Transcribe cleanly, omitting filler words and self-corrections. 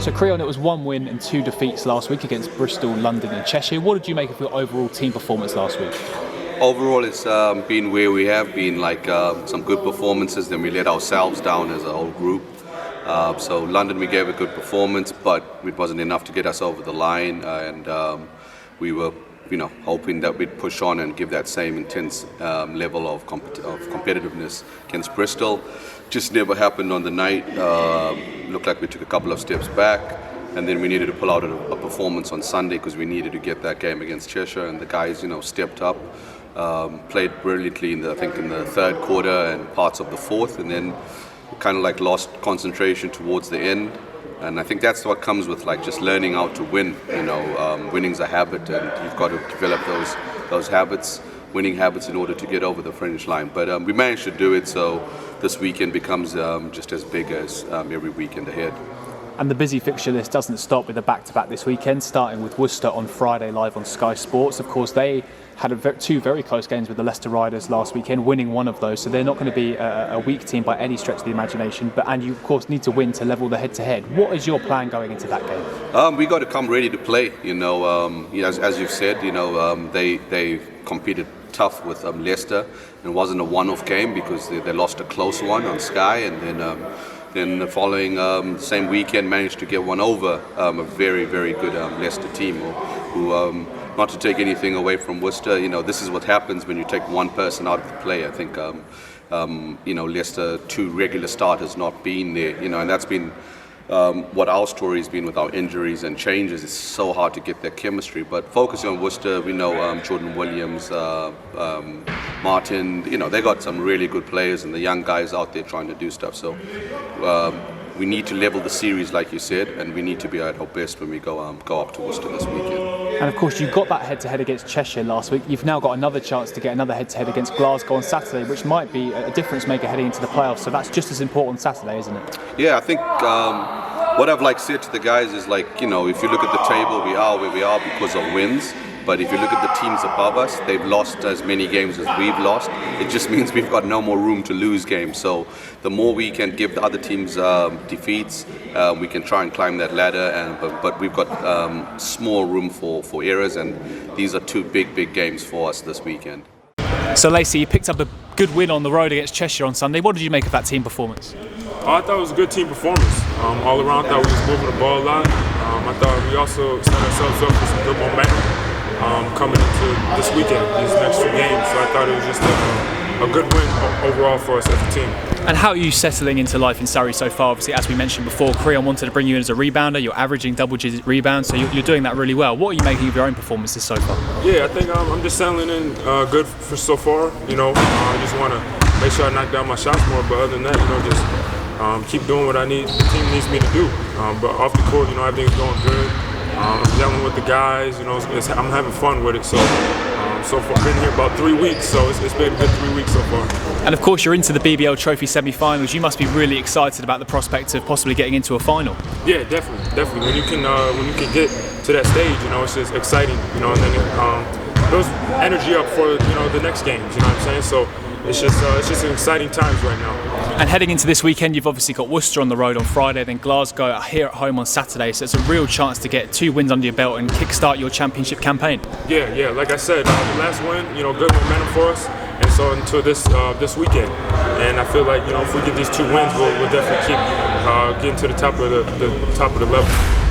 So Creon, it was 1 win and 2 defeats last week against Bristol, London and Cheshire. What did you make of your overall team performance last week? Overall, it's been where we have been, like some good performances, then we let ourselves down as a whole group. So London, we gave a good performance, but it wasn't enough to get us over the line, and we were hoping that we'd push on and give that same intense level of competitiveness against Bristol. Just never happened on the night. Looked like we took a couple of steps back, and then we needed to pull out a performance on Sunday because we needed to get that game against Cheshire, and the guys stepped up, played brilliantly in the third quarter and parts of the fourth, and then kind of like lost concentration towards the end. And I think that's what comes with just learning how to win. Winning's a habit, and you've got to develop those habits, winning habits, in order to get over the finish line. But we managed to do it, so this weekend becomes just as big as every weekend ahead. And the busy fixture list doesn't stop with a back-to-back this weekend, starting with Worcester on Friday live on Sky Sports. Of course, they had two very close games with the Leicester Riders last weekend, winning one of those, so they're not going to be a weak team by any stretch of the imagination. And you, of course, need to win to level the head-to-head. What is your plan going into that game? We got to come ready to play. As you've said, they competed tough with Leicester. It wasn't a one-off game because they lost a close one on Sky, and then the following same weekend managed to get one over a very, very good Leicester team who not to take anything away from Worcester, this is what happens when you take one person out of the play. I think Leicester, 2 regular starters not being there, and that's been what our story has been with our injuries and changes. It's so hard to get that chemistry, but focusing on Worcester, we know Jordan Williams, Martin, they got some really good players and the young guys out there trying to do stuff. So we need to level the series, like you said, and we need to be at our best when we go up to Worcester this weekend. And of course, you got that head-to-head against Cheshire last week. You've now got another chance to get another head-to-head against Glasgow on Saturday, which might be a difference maker heading into the playoffs. So that's just as important Saturday, isn't it? Yeah, I think what I've said to the guys is if you look at the table, we are where we are because of wins. But if you look at the teams above us, they've lost as many games as we've lost. It just means we've got no more room to lose games. So the more we can give the other teams defeats, we can try and climb that ladder. But we've got small room for errors, and these are 2 big games for us this weekend. So Lacey, you picked up a good win on the road against Cheshire on Sunday. What did you make of that team performance? I thought it was a good team performance. All around, I thought we was moving the ball a lot. I thought we also set ourselves up for some good momentum coming into this weekend, these next 2 games. So I thought it was just a good win overall for us as a team. And how are you settling into life in Surrey so far? Obviously, as we mentioned before, Creon wanted to bring you in as a rebounder. You're averaging double-digit rebounds, so you're doing that really well. What are you making of your own performances so far? Yeah, I think I'm just settling in good for so far. I just want to make sure I knock down my shots more. But other than that, just keep doing what the team needs me to do. But off the court, everything's going good. I'm dealing with the guys, I'm having fun with it. So far, I've been here about 3 weeks, so it's been a good 3 weeks so far. And of course, you're into the BBL Trophy semi-finals. You must be really excited about the prospect of possibly getting into a final. Yeah, definitely. When you can get to that stage, it's just exciting, and then it builds energy up for the next games. You know what I'm saying? So it's just exciting times right now. And heading into this weekend, you've obviously got Worcester on the road on Friday, then Glasgow here at home on Saturday. So it's a real chance to get 2 wins under your belt and kickstart your championship campaign. Yeah. Like I said, the last win, good momentum for us, and so until this weekend. And I feel like if we get these 2 wins, we'll definitely keep getting to the top of the level.